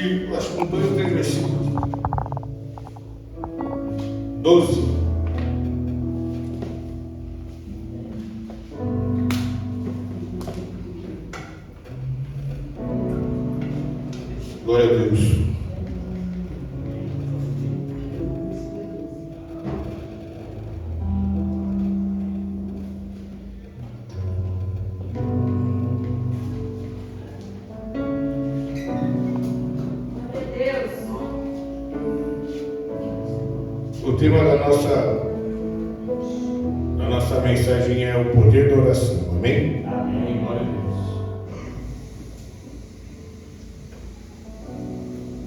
Eu acho que com 2 ou 3 versículos. 12. Glória a Deus. O tema da nossa mensagem é o poder da oração. Amém? Amém. Glória a Deus.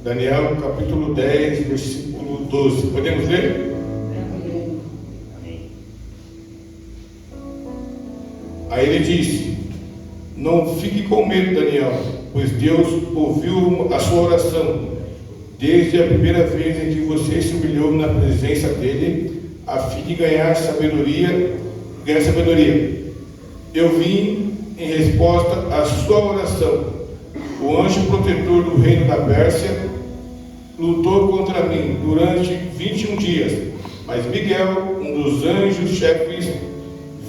Daniel, capítulo 10, versículo 12. Podemos ler? Amém. Aí ele disse: não fique com medo, Daniel, pois Deus ouviu a sua oração desde a primeira vez em que você se humilhou na presença dele, a fim de ganhar sabedoria. Eu vim em resposta à sua oração. O anjo protetor do reino da Pérsia lutou contra mim durante 21 dias, mas Miguel, um dos anjos chefes,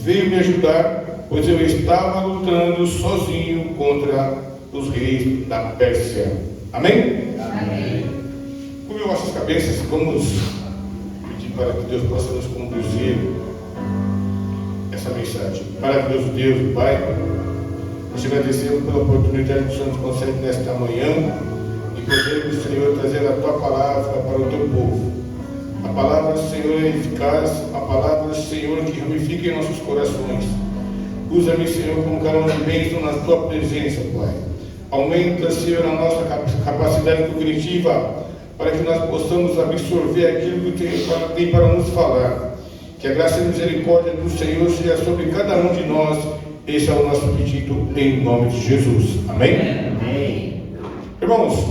veio me ajudar, pois eu estava lutando sozinho contra os reis da Pérsia. Amém? Amém. Curve vossas cabeças, vamos pedir para que Deus possa nos conduzir essa mensagem. Maravilhoso Deus, Pai, nós agradecemos pela oportunidade que o Senhor nos concede nesta manhã e poder, Senhor, trazer a Tua palavra para o Teu povo. A palavra, Senhor, é eficaz, a palavra, Senhor, que ramifica em nossos corações. Usa-me, Senhor, como canal de bênção na Tua presença, Pai. Aumenta, Senhor, a nossa capacidade cognitiva para que nós possamos absorver aquilo que tem para nos falar. Que a graça e a misericórdia do Senhor seja sobre cada um de nós. Esse é o nosso pedido em nome de Jesus. Amém? Amém. Irmãos,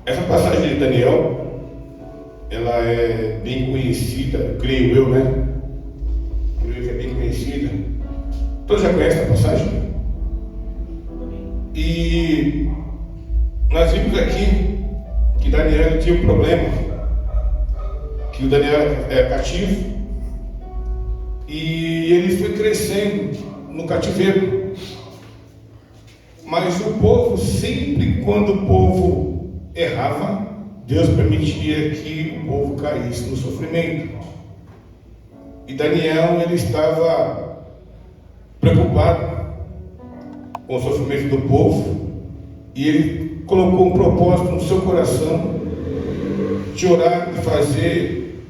essa passagem de Daniel, ela é bem conhecida, creio eu, né? Creio que é bem conhecida. Todos já conhecem a passagem? E nós vimos aqui que Daniel tinha um problema, que o Daniel era cativo e ele foi crescendo no cativeiro. Mas o povo, sempre quando o povo errava, Deus permitia que o povo caísse no sofrimento. E Daniel, ele estava preocupado com o sofrimento do povo e ele colocou um propósito no seu coração de orar e fazer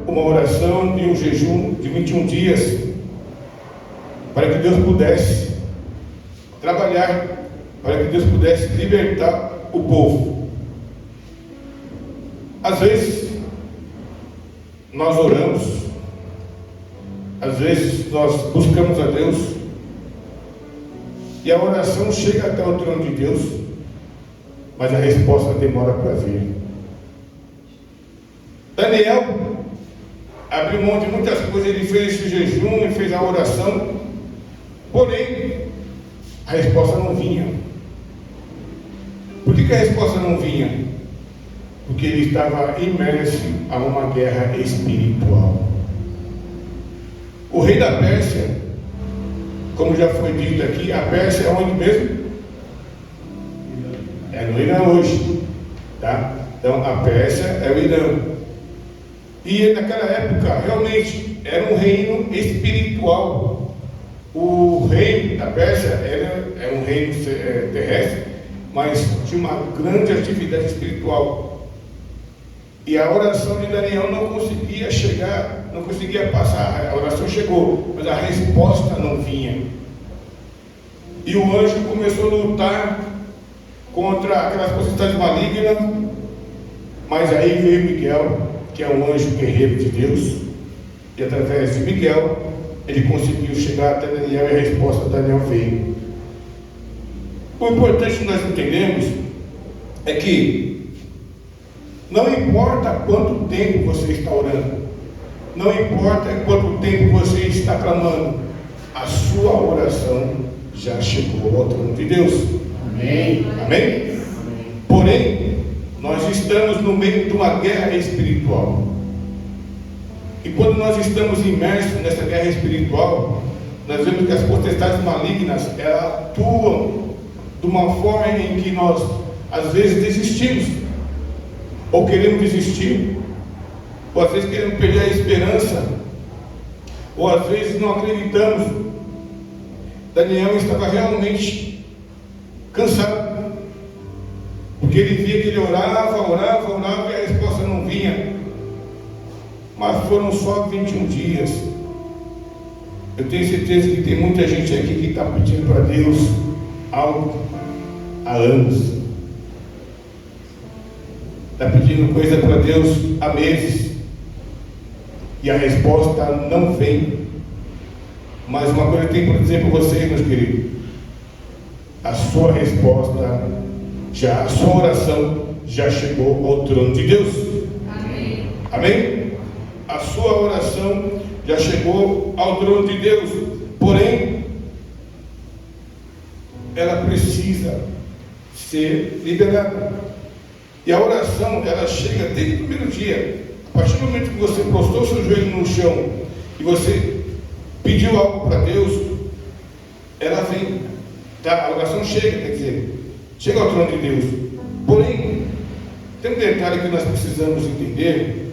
uma oração e um jejum de 21 dias para que Deus pudesse trabalhar, para que Deus pudesse libertar o povo. Às vezes nós oramos, às vezes nós buscamos a Deus e a oração chega até o trono de Deus, mas a resposta demora para vir. Daniel abriu mão de muitas coisas, ele fez esse jejum, ele fez a oração, porém a resposta não vinha. Por que a resposta não vinha? Porque ele estava imerso a uma guerra espiritual. O rei da Pérsia, como já foi dito aqui, a Pérsia é onde mesmo? É no Irã hoje, tá? Então a Pérsia é o Irã. E naquela época realmente era um reino espiritual. O reino da Pérsia era um reino terrestre, mas tinha uma grande atividade espiritual. E a oração de Daniel não conseguia chegar, não conseguia passar. A oração chegou, mas a resposta não vinha. E o anjo começou a lutar contra aquelas possibilidades malignas, mas aí veio Miguel, que é um anjo guerreiro de Deus, e através de Miguel ele conseguiu chegar até Daniel e a resposta de Daniel veio. O importante que nós entendemos é que não importa quanto tempo você está orando, não importa quanto tempo você está clamando, a sua oração já chegou ao trono de Deus. Amém. Amém? Porém, nós estamos no meio de uma guerra espiritual. E quando nós estamos imersos nessa guerra espiritual, nós vemos que as potestades malignas, elas atuam de uma forma em que nós, às vezes, desistimos, ou queremos desistir, ou às vezes queremos perder a esperança, ou às vezes não acreditamos. Daniel estava realmente cansado, porque ele via que ele orava e a resposta não vinha. Mas foram só 21 dias. Eu tenho certeza que tem muita gente aqui que está pedindo para Deus algo há anos. Está pedindo coisa para Deus há meses. E a resposta não vem. Mas uma coisa que eu tenho para dizer para vocês, meus queridos. A sua resposta, a sua oração já chegou ao trono de Deus. Amém? Amém? A sua oração já chegou ao trono de Deus. Porém, ela precisa ser liberada. E a oração, ela chega desde o primeiro dia. A partir do momento que você postou seu joelho no chão e você pediu algo para Deus, ela vem, tá? A oração chega, quer dizer, chega ao trono de Deus. Porém, tem um detalhe que nós precisamos entender,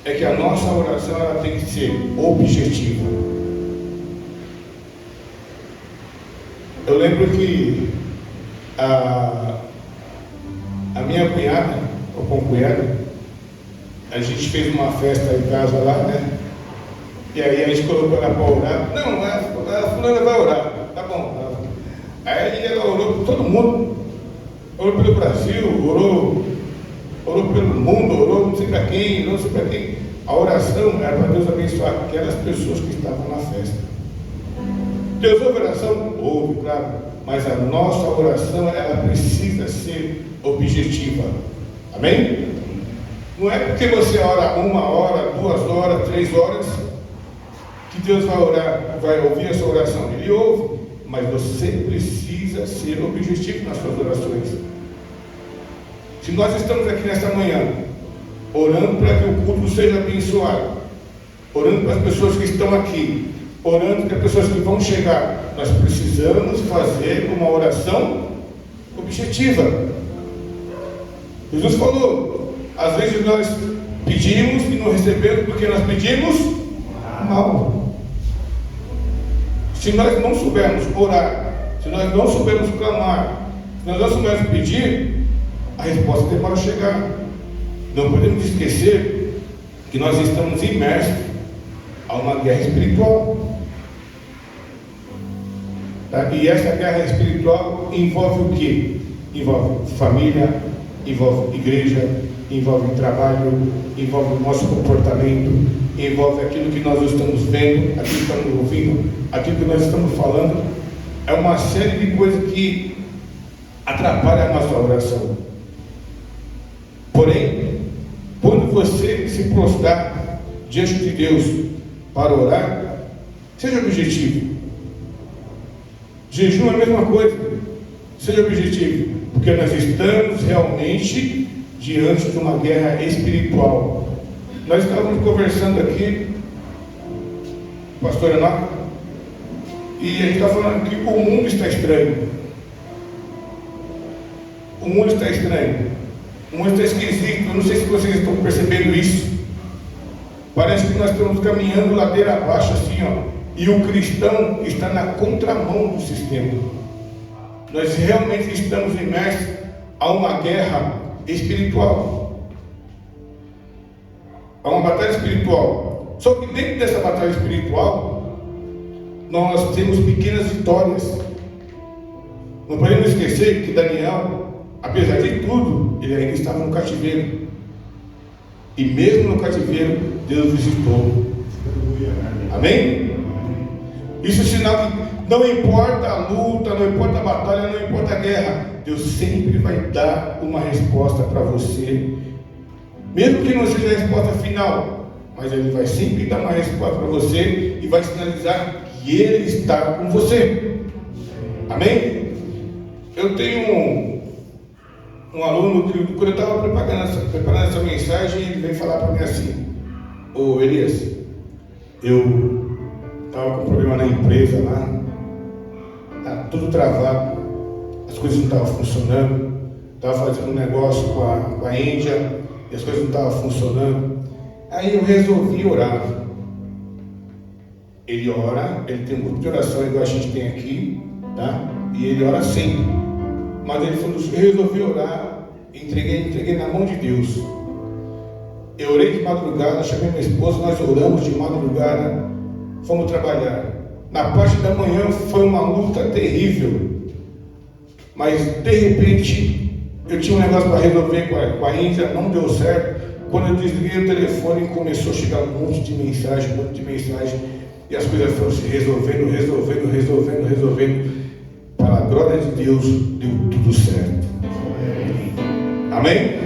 é que a nossa oração, ela tem que ser objetiva. Eu lembro que a minha cunhada, ou concunhada, a gente fez uma festa em casa lá, né? E aí a gente colocou ela para orar. Não, a fulana vai orar, tá bom. Aí ela orou por todo mundo, orou pelo Brasil, orou pelo mundo, orou não sei para quem, não sei para quem. A oração era para Deus abençoar aquelas pessoas que estavam na festa. Deus ouve a oração? Ouve, claro. Mas a nossa oração, ela precisa ser objetiva. Amém? Não é porque você ora 1 hora, 2 horas, 3 horas, que Deus vai orar, vai ouvir a sua oração. Ele ouve, mas você precisa ser objetivo nas suas orações. Se nós estamos aqui nesta manhã, orando para que o culto seja abençoado, orando para as pessoas que estão aqui, orando para as pessoas que vão chegar, nós precisamos fazer uma oração objetiva. Jesus falou, às vezes nós pedimos e não recebemos porque nós pedimos mal. Se nós não soubermos orar, se nós não soubermos clamar, se nós não soubermos pedir, a resposta demora a chegar. Não podemos esquecer que nós estamos imersos a uma guerra espiritual. Tá? E essa guerra espiritual envolve o quê? Envolve família, envolve igreja, envolve trabalho, envolve o nosso comportamento, envolve aquilo que nós estamos vendo, aquilo que estamos ouvindo, aquilo que nós estamos falando. É uma série de coisas que atrapalha a nossa oração. Porém, quando você se prostrar diante de Deus para orar, seja objetivo. Jejum é a mesma coisa, seja objetivo, porque nós estamos realmente diante de uma guerra espiritual. Nós estávamos conversando aqui, pastor Renato, e a gente está falando que o mundo está estranho. O mundo está estranho. O mundo está esquisito. Eu não sei se vocês estão percebendo isso. Parece que nós estamos caminhando ladeira abaixo assim, ó. E o cristão está na contramão do sistema. Nós realmente estamos imersos a uma guerra espiritual. A uma batalha espiritual. Só que dentro dessa batalha espiritual, nós temos pequenas vitórias. Não podemos esquecer que Daniel, apesar de tudo, ele ainda estava no cativeiro. E mesmo no cativeiro, Deus visitou. Amém? Isso é sinal que não importa a luta, não importa a batalha, não importa a guerra, Deus sempre vai dar uma resposta para você. Mesmo que não seja a resposta final, mas Ele vai sempre dar uma resposta para você e vai sinalizar que Ele está com você. Amém? Eu tenho um aluno que, quando eu estava preparando essa mensagem, ele veio falar para mim assim: ô Elias, eu estava com problema na empresa lá, tá tudo travado, as coisas não estavam funcionando, estava fazendo um negócio com a Índia e as coisas não estavam funcionando. Aí eu resolvi orar. Ele ora, ele tem um grupo de oração igual a gente tem aqui, tá? E ele ora sempre. Mas ele falou: eu resolvi orar, entreguei na mão de Deus. Eu orei de madrugada, chamei minha esposa, nós oramos de madrugada, fomos trabalhar. Na parte da manhã foi uma luta terrível, mas de repente eu tinha um negócio para resolver com a Índia, não deu certo. Quando eu desliguei o telefone, começou a chegar um monte de mensagem, e as coisas foram se resolvendo. Para a glória de Deus, deu tudo certo. Amém?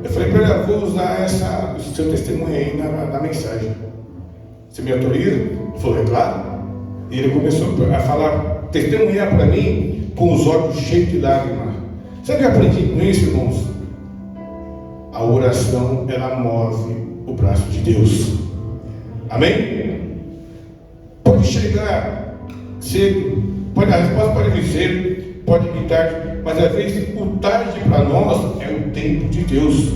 Eu falei para ele: eu vou usar o seu testemunho aí na mensagem. Você me autoriza? Ele falou: é claro. E ele começou a falar, testemunhar para mim com os olhos cheios de lágrimas. Sabe o que eu aprendi com isso, irmãos? A oração, ela move o braço de Deus. Amém? Pode chegar cedo, a resposta pode vir cedo, pode vir tarde, mas às vezes o tarde para nós é o tempo de Deus.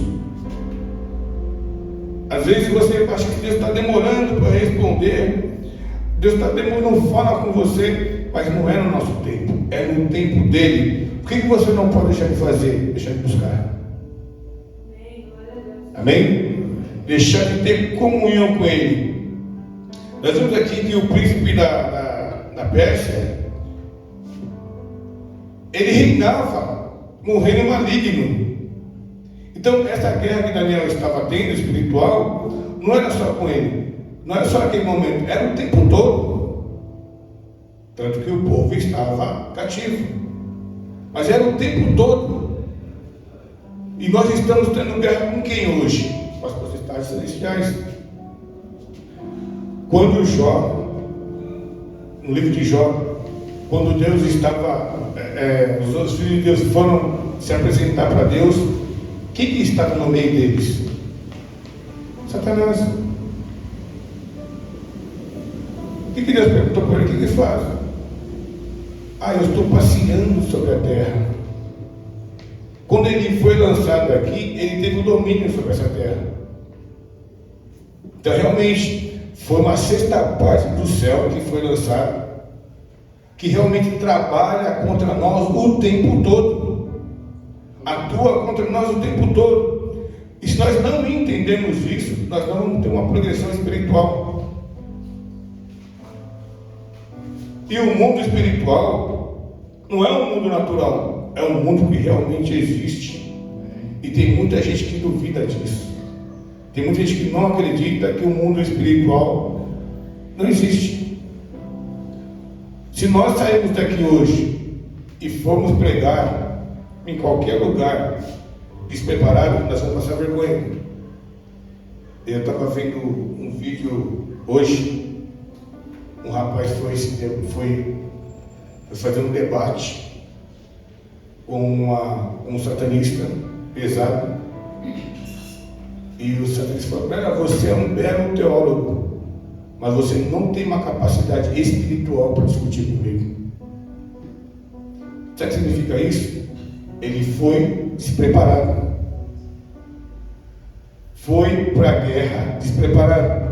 Às vezes você acha que Deus está demorando para responder, Deus está demorando, não fala com você, mas não é no nosso tempo, é no tempo dele. O que você não pode deixar de fazer? Deixar de buscar. Amém? Deixar de ter comunhão com ele. Nós vemos aqui que o príncipe da Pérsia, ele reinava num reino maligno. Então essa guerra que Daniel estava tendo, espiritual, não era só com ele, não era só naquele momento, era o tempo todo. Tanto que o povo estava cativo, mas era o tempo todo. E nós estamos tendo guerra com quem hoje? Com as potestades celestiais. Quando Jó, no livro de Jó, quando Deus estava, os outros filhos de Deus foram se apresentar para Deus, quem que estava no meio deles? Satanás. O que Deus perguntou para ele? O que ele faz? Eu estou passeando sobre a terra. Quando ele foi lançado aqui, ele teve o domínio sobre essa terra. Então realmente foi uma sexta parte do céu que foi lançado, que realmente trabalha contra nós o tempo todo, atua contra nós o tempo todo. E se nós não entendemos isso, nós não vamos ter uma progressão espiritual. E o mundo espiritual não é um mundo natural, é um mundo que realmente existe. E tem muita gente que duvida disso. Tem muita gente que não acredita que o mundo espiritual não existe. Se nós sairmos daqui hoje e formos pregar em qualquer lugar despreparado, nós vamos passar vergonha. Eu estava vendo um vídeo hoje. Um rapaz foi fazer um debate com um satanista pesado. E o satanista falou: você é um belo teólogo, mas você não tem uma capacidade espiritual para discutir comigo. Sabe o que significa isso? Ele foi despreparado. Foi para a guerra despreparado.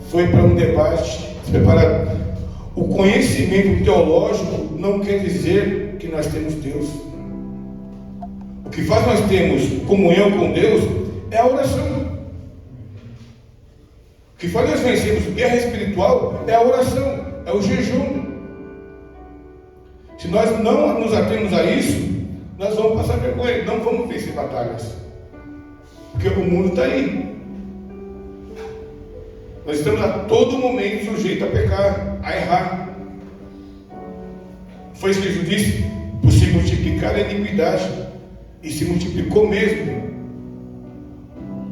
Foi para um debate despreparado. O conhecimento teológico não quer dizer que nós temos Deus. O que faz nós termos comunhão com Deus é a oração. O que faz nós vencermos guerra espiritual é a oração, é o jejum. Se nós não nos atemos a isso, nós vamos passar vergonha, não vamos vencer batalhas. Porque o mundo está aí. Nós estamos a todo momento sujeitos a pecar, a errar. Foi isso que Jesus disse: por se multiplicar a iniquidade. E se multiplicou mesmo.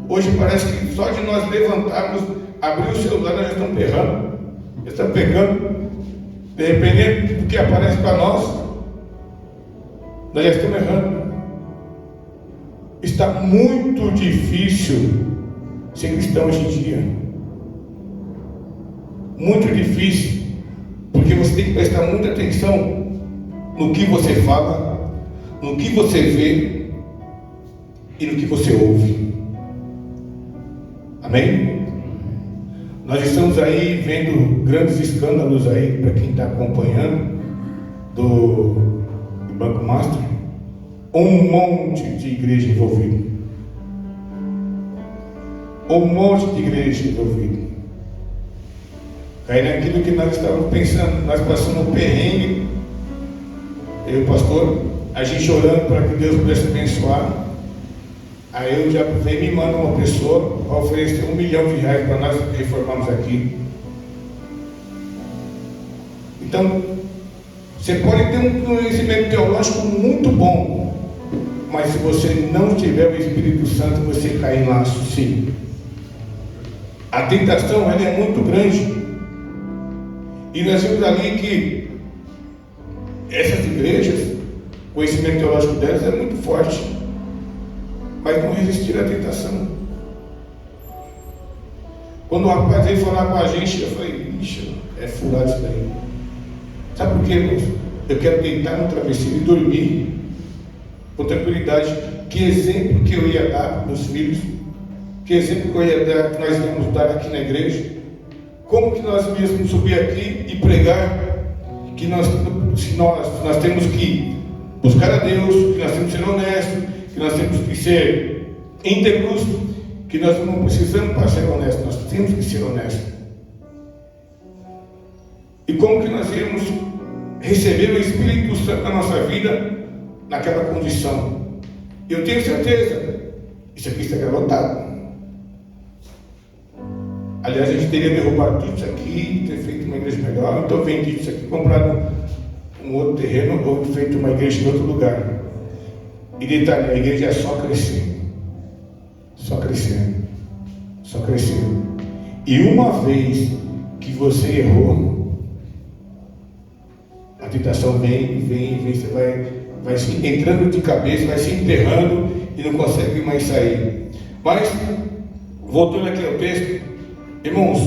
Hoje parece que só de nós levantarmos, abrir o celular, nós já estamos errando. Já estamos pegando. Dependendo do que aparece para nós, nós já estamos errando. está muito difícil ser cristão hoje em dia. Muito difícil, porque você tem que prestar muita atenção no que você fala, no que você vê e no que você ouve. Amém? Nós estamos aí vendo grandes escândalos aí, para quem está acompanhando, do Banco Master, um monte de igreja envolvida. Um monte de igreja envolvida. Aí naquilo que nós estávamos pensando, nós passamos um perrengue, eu e o pastor, a gente orando para que Deus pudesse abençoar. Aí eu já veio me manda uma pessoa para oferecer R$1 milhão para nós reformarmos aqui. Então, você pode ter um conhecimento teológico muito bom, mas se você não tiver o Espírito Santo, você cai em laço, sim. A tentação, ela é muito grande. E nós vimos ali que essas igrejas, o conhecimento teológico delas é muito forte, mas não resistiram à tentação. Quando o rapaz veio falar com a gente, eu falei, ixi, é furado isso daí. Sabe por quê, irmãos? Eu quero deitar no travesseiro e dormir com tranquilidade. Que exemplo que eu ia dar para meus filhos? Que exemplo que eu ia dar, que nós íamos dar aqui na igreja? Como que nós mesmos subir aqui e pregar que nós temos que buscar a Deus, que nós temos que ser honestos, que nós temos que ser íntegros, que nós não precisamos para ser honestos, nós temos que ser honestos. E como que nós iremos receber o Espírito Santo na nossa vida naquela condição? Eu tenho certeza, isso aqui está lotado. Aliás, a gente teria derrubado tudo isso aqui, ter feito uma igreja melhor, então vendido isso aqui, comprado um outro terreno ou feito uma igreja em outro lugar. E detalhe, a igreja é só crescendo, só crescendo, só crescendo. E uma vez que você errou, a tentação vem, você vai se entrando de cabeça, vai se enterrando e não consegue mais sair. Mas, voltando aqui ao texto, irmãos,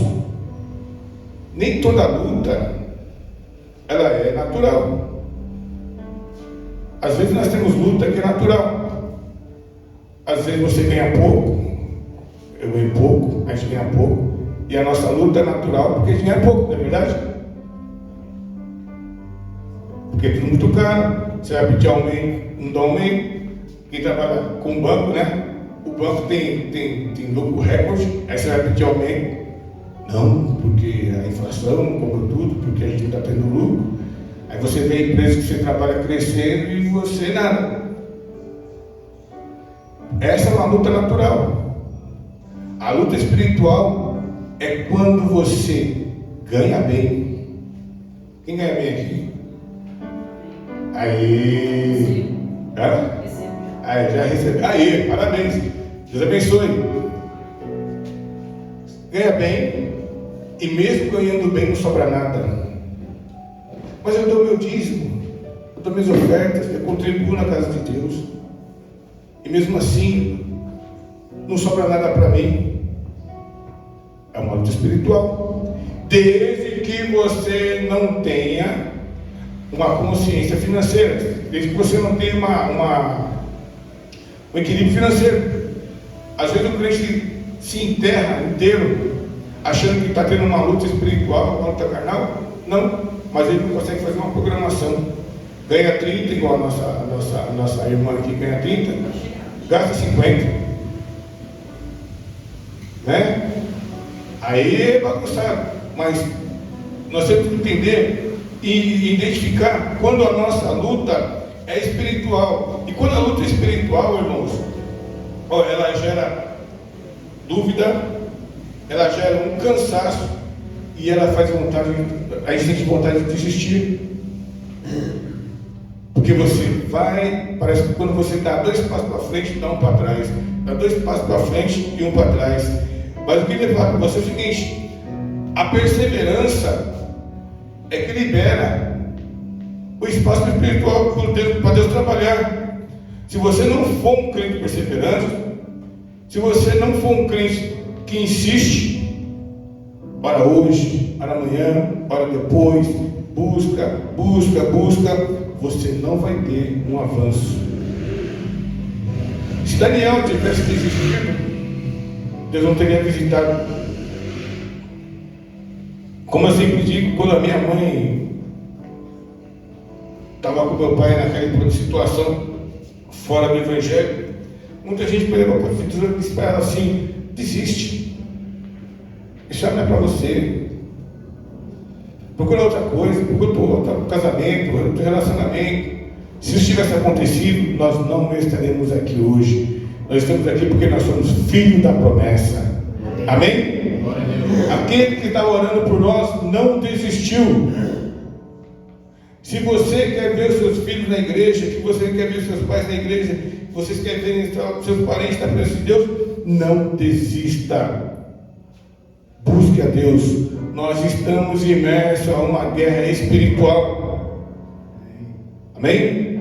nem toda luta ela é natural. Às vezes nós temos luta que é natural. Às vezes você ganha pouco, eu ganho pouco, a gente ganha pouco, e a nossa luta é natural porque a gente ganha pouco, não é verdade? Porque é tudo muito caro, você vai pedir aumento, não dá aumento. Quem trabalha com o banco, né? O banco tem lucro recorde, aí você vai pedir aumento. Não, porque a inflação comprou tudo, porque a gente está tendo lucro. Aí você vê a empresa que você trabalha crescendo e você nada. Essa é uma luta natural. A luta espiritual é quando você ganha bem. Quem ganha bem aqui? Aí. Hã? Aí, já recebeu. Aí, parabéns. Deus abençoe. Ganha bem. E mesmo ganhando bem não sobra nada. Mas eu dou meu dízimo, eu dou minhas ofertas, eu contribuo na casa de Deus. E mesmo assim, não sobra nada para mim. É uma luta espiritual. Desde que você não tenha uma consciência financeira. Desde que você não tenha um equilíbrio financeiro. Às vezes o crente se enterra inteiro achando que está tendo uma luta espiritual, uma luta carnal. Não, mas ele não consegue fazer uma programação. Ganha 30, igual a nossa irmã aqui ganha 30, gasta 50. Né? Aí é bagunçado. Mas nós temos que entender e identificar quando a nossa luta é espiritual. E quando a luta é espiritual, irmãos, ela gera dúvida, ela gera um cansaço e ela faz vontade, a gente sente vontade de desistir. Porque você vai, parece que quando você dá 2 passos para frente, dá um para trás, dá 2 passos para frente e um para trás. Mas o que ele fala para você é o seguinte: a perseverança é que libera o espaço espiritual para Deus trabalhar. Se você não for um crente perseverante, se você não for um crente que insiste, ora hoje, ora amanhã, ora depois, busca, você não vai ter um avanço. Se Daniel tivesse desistido, Deus não teria visitado. Como eu sempre digo, quando a minha mãe estava com meu pai naquela situação fora do Evangelho, muita gente pegava para a disse para ela assim: desiste, isso não é para você, procura outra coisa, procura outro casamento, outro relacionamento. Se isso tivesse acontecido, nós não estaremos aqui hoje. Nós estamos aqui porque nós somos filhos da promessa. Amém? Aquele que está orando por nós não desistiu. Se você quer ver os seus filhos na igreja, que você quer ver os seus pais na igreja, que vocês querem ver seus parentes na presença de Deus, não desista. Busque a Deus. Nós estamos imersos a uma guerra espiritual. Amém?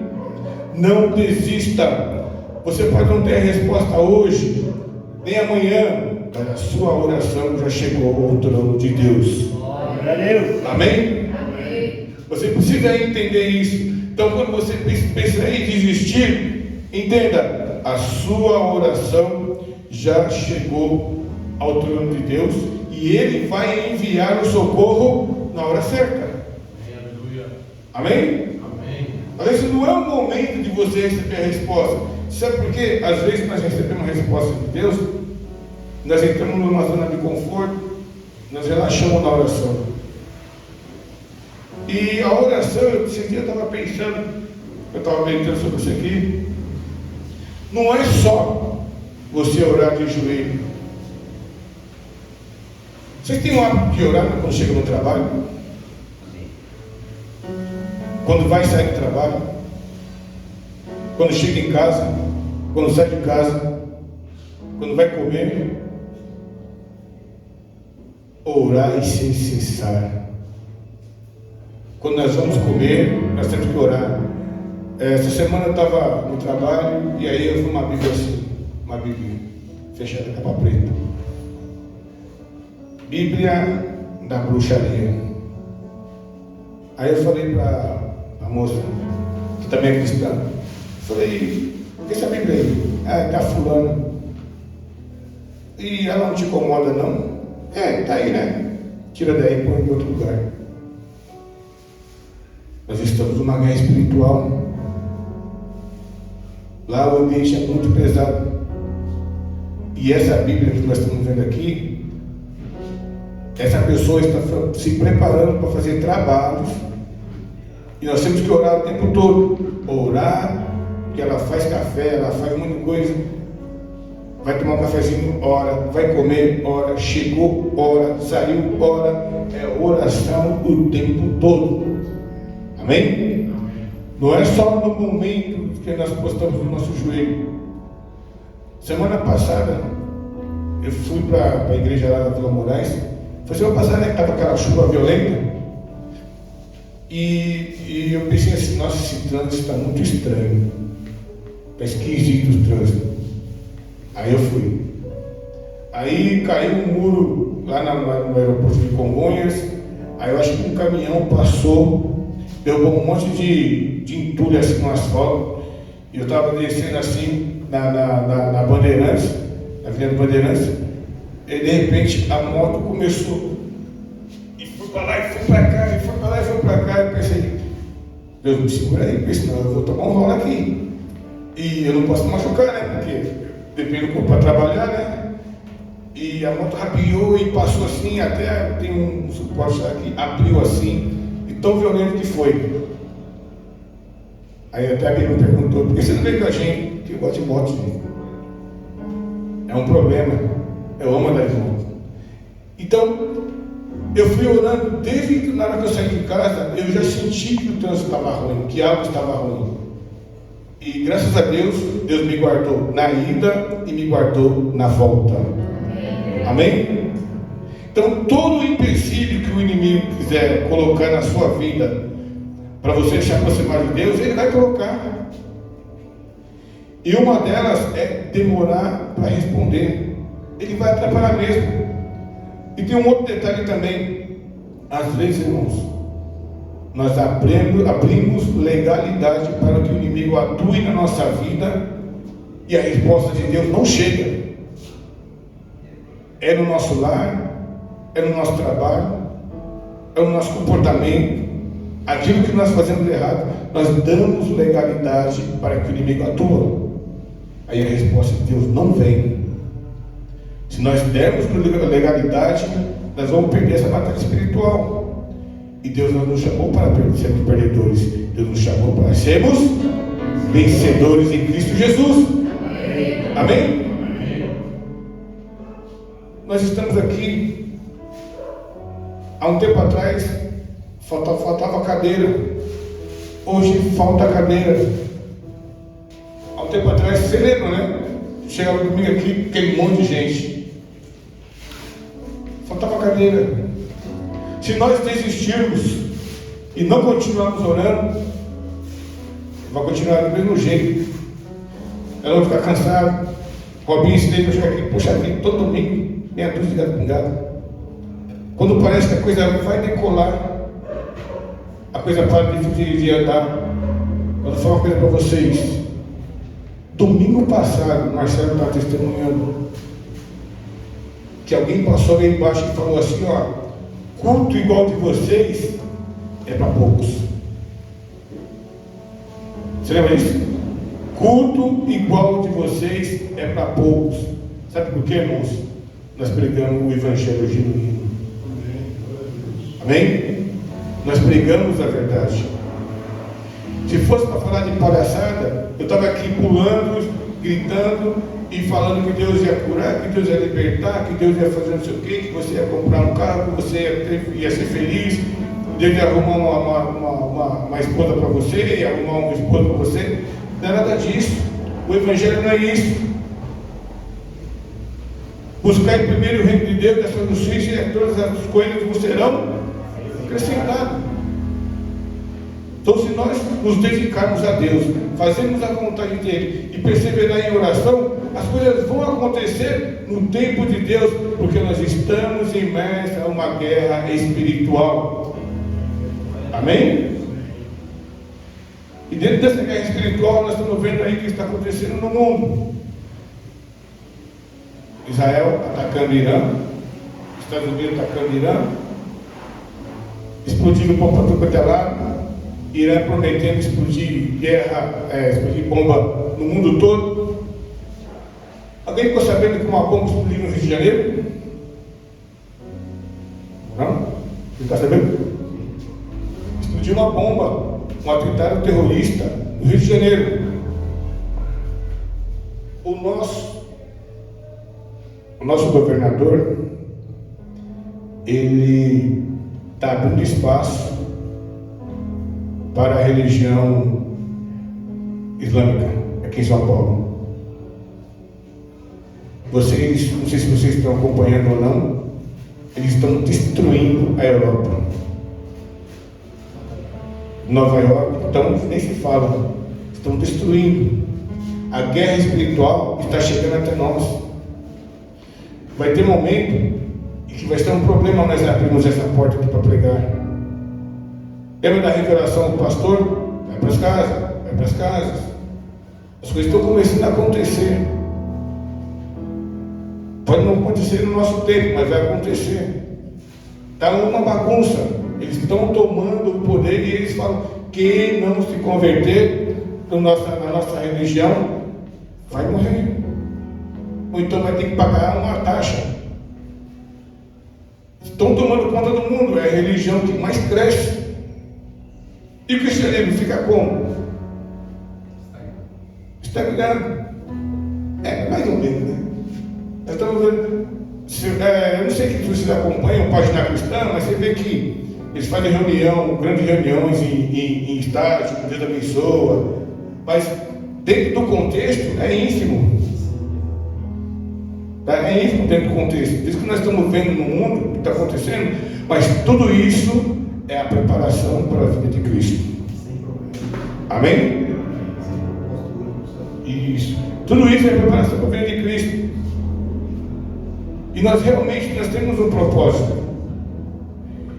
Não desista. Você pode não ter a resposta hoje, nem amanhã, mas a sua oração já chegou ao trono de Deus. Amém? Você precisa entender isso. Então, quando você pensa em desistir, entenda, a sua oração já chegou ao trono de Deus e Ele vai enviar o socorro na hora certa. Amém? Mas esse não é o momento de você receber a resposta. Sabe por quê? Às vezes nós recebemos a resposta de Deus, nós entramos numa zona de conforto, nós relaxamos na oração. E a oração, esse dia eu estava pensando, eu estava meditando sobre isso aqui, não é só você orar de joelho. Vocês têm o hábito de orar quando chega no trabalho? Quando vai sair do trabalho? Quando chega em casa? Quando sai de casa? Quando vai comer? Orar e sem cessar. Quando nós vamos comer, nós temos que orar. Essa semana eu estava no trabalho e aí eu vi uma Bíblia assim, uma Bíblia fechada, capa preta. Bíblia da bruxaria. Aí eu falei para a moça, que também é cristã, falei: o que é essa Bíblia aí? Ah, tá fulano. E ela não te incomoda não? É, tá aí, né? Tira daí e põe em outro lugar. Nós estamos numa guerra espiritual. Lá o ambiente é muito pesado. E essa Bíblia que nós estamos vendo aqui, essa pessoa está se preparando para fazer trabalhos. E nós temos que orar o tempo todo. Orar, porque ela faz café, ela faz muita coisa. Vai tomar um cafezinho, ora. Vai comer, ora. Chegou, ora. Saiu, ora. É oração o tempo todo. Amém? Não é só no momento que nós postamos no nosso joelho. Semana passada, eu fui para a igreja lá da Vila Moraes. Foi semana passada, né, que estava aquela chuva violenta. E eu pensei assim: nossa, esse trânsito está muito estranho. Está esquisito o trânsito. Aí eu fui. Aí caiu um muro lá no aeroporto de Congonhas. Aí eu acho que um caminhão passou, derrubou um monte de entulho assim no asfalto. E eu estava descendo assim na Bandeirantes, na Avenida Bandeirantes. E de repente a moto começou. E foi para lá e foi para cá, e foi para lá e foi para cá. Eu pensei: Deus, me segura aí, porque senão eu vou tomar um rolo aqui. E eu não posso machucar, né? Porque depende do corpo para trabalhar, né? E a moto rabiou e passou assim, até tem um suporte aqui, abriu assim, e tão violento que foi. Aí até alguém me perguntou: por que você não veio com a gente? Porque eu gosto de moto, gente. É um problema. Eu amo andar de moto. Então, eu fui orando desde que na hora que eu saí de casa, eu já senti que o trânsito estava ruim, que algo estava ruim. E graças a Deus, Deus me guardou na ida e me guardou na volta. Amém? Então, todo o empecilho que o inimigo quiser colocar na sua vida, para você se aproximar de Deus, ele vai colocar. E uma delas é demorar para responder. Ele vai atrapalhar mesmo. E tem um outro detalhe também. Às vezes, irmãos, nós abrimos legalidade para que o inimigo atue na nossa vida e a resposta de Deus não chega. É no nosso lar, é no nosso trabalho, é no nosso comportamento. Aquilo que nós fazemos de errado, nós damos legalidade para que o inimigo atue. Aí a resposta de Deus não vem. Se nós dermos legalidade, nós vamos perder essa batalha espiritual. E Deus não nos chamou para sermos perdedores. Deus nos chamou para sermos vencedores em Cristo Jesus. Amém? Nós estamos aqui. Há um tempo atrás faltava cadeira. Hoje falta cadeira. Há um tempo atrás, você lembra, né? Chegava comigo aqui, aquele monte de gente. Faltava cadeira. Se nós desistirmos e não continuarmos orando, vai continuar do mesmo jeito. Nós vamos ficar cansados. Robinho ensinei para chegar aqui, puxa aqui todo domingo, meia dúzia de gato pingado. Quando parece que a coisa vai decolar, a coisa para de andar. Eu vou falar uma coisa para vocês. Domingo passado, o Marcelo estava testemunhando que alguém passou ali embaixo e falou assim, ó, culto igual de vocês é para poucos. Você lembra disso? Culto igual de vocês é para poucos. Sabe por quê, irmãos? Nós pregamos o evangelho genuíno. Amém? Nós pregamos a verdade. Se fosse para falar de palhaçada, eu estava aqui pulando, gritando e falando que Deus ia curar, que Deus ia libertar, que Deus ia fazer não sei o quê, que você ia comprar um carro, que você ia ser feliz, Deus ia arrumar uma esposa para você, ia arrumar um esposo para você. Não é nada disso. O evangelho não é isso. Buscar primeiro o reino de Deus, a sua justiça, e todas as coisas vos serão acrescentadas. Então, se nós nos dedicarmos a Deus, fazermos a vontade dele e perseverar em oração, as coisas vão acontecer no tempo de Deus, porque nós estamos imersos a uma guerra espiritual. Amém? E dentro dessa guerra espiritual, nós estamos vendo aí o que está acontecendo no mundo. Israel atacando Irã, Estados Unidos atacando Irã, explodindo bomba para todo lado. Irã prometendo explodir explodir bomba no mundo todo. Alguém ficou sabendo que uma bomba explodiu no Rio de Janeiro? Não? Você está sabendo? Explodiu uma bomba, um atentado terrorista no Rio de Janeiro. O nosso governador, ele está abrindo espaço para a religião islâmica aqui em São Paulo. Vocês, não sei se vocês estão acompanhando ou não, eles estão destruindo a Europa. Nova York, então nem se fala, estão destruindo. A guerra espiritual está chegando até nós. Vai ter momento em que vai ser um problema nós abrirmos essa porta aqui para pregar. Lembra da revelação do pastor? Vai para as casas, vai para as casas. As coisas estão começando a acontecer. Pode não acontecer no nosso tempo, mas vai acontecer. Está uma bagunça. Eles estão tomando o poder e eles falam: quem não se converter na nossa religião vai morrer. Ou então vai ter que pagar uma taxa. Estão tomando conta do mundo. É a religião que mais cresce. E o cristianismo fica como? Estagnado. Mais ou menos, né? Nós estamos vendo. Eu não sei se vocês acompanham a página cristã, mas você vê que eles fazem grandes reuniões em estádio, Deus abençoa. Mas dentro do contexto é ínfimo. É ínfimo dentro do contexto. Isso que nós estamos vendo no mundo, o que está acontecendo, mas tudo isso é a preparação para a vida de Cristo. Amém? Isso. Tudo isso é preparação para a vinda de Cristo. E nós temos um propósito.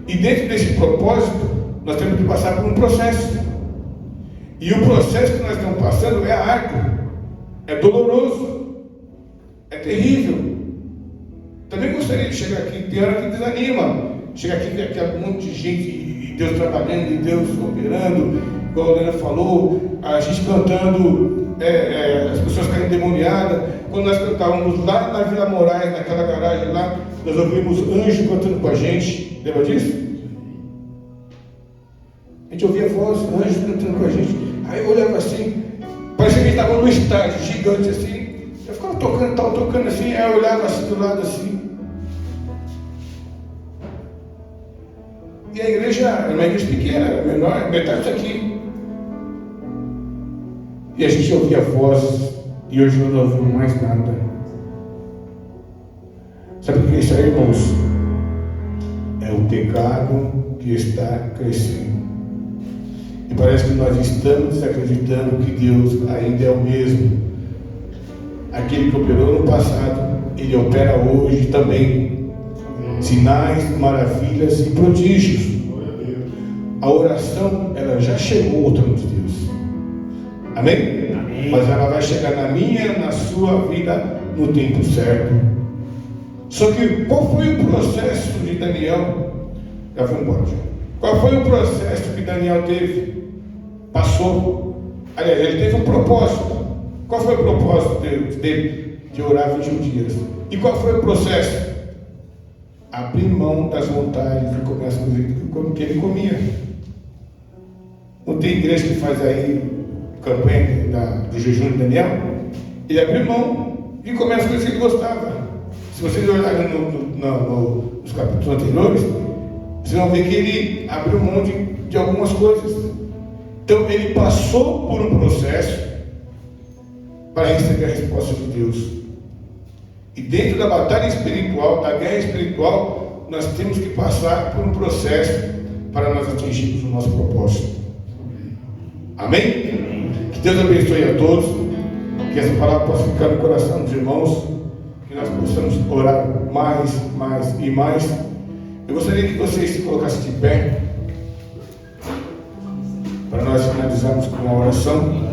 E dentro desse propósito, nós temos que passar por um processo. E o processo que nós estamos passando é árduo, é doloroso, é terrível. Também gostaria de chegar aqui, tem hora que desanima. Chega aqui e vê aquele monte de gente, e Deus trabalhando, e Deus operando, igual a Helena falou, a gente cantando, as pessoas caindo endemoniadas. Quando nós cantávamos lá na Vila Moraes, naquela garagem lá, nós ouvimos anjos cantando com a gente. Lembra disso? A gente ouvia a voz, anjos cantando com a gente. Aí eu olhava assim, parecia que a gente estava num estádio gigante assim. Eu ficava tocando assim, aí eu olhava assim do lado assim. E a igreja era uma igreja pequena, era menor, metade disso aqui. E a gente ouvia vozes, e hoje nós não ouvimos mais nada. Sabe o que é isso aí, irmãos? É o pecado que está crescendo. E parece que nós estamos acreditando que Deus ainda é o mesmo. Aquele que operou no passado, Ele opera hoje também. Sinais, maravilhas e prodígios. A oração, ela já chegou ao trono de Deus. Amém? Amém? Mas ela vai chegar na minha, na sua vida, no tempo certo. Só que qual foi o processo de Daniel? Já foi embora. Qual foi o processo que Daniel teve? Passou. Aliás, ele teve um propósito. Qual foi o propósito dele? De orar 21 dias. E qual foi o processo? Abrir mão das vontades e comer as coisas que ele comia. Não tem igreja que faz aí campanha do jejum de Daniel? Ele abriu mão de comer as coisas que ele gostava. Se vocês olharem nos capítulos anteriores, vocês vão ver que ele abriu mão de algumas coisas. Então ele passou por um processo para receber a resposta de Deus. E dentro da batalha espiritual, da guerra espiritual, nós temos que passar por um processo para nós atingirmos o nosso propósito. Amém? Que Deus abençoe a todos, que essa palavra possa ficar no coração dos irmãos, que nós possamos orar mais e mais. Eu gostaria que vocês se colocassem de pé, para nós finalizarmos com uma oração.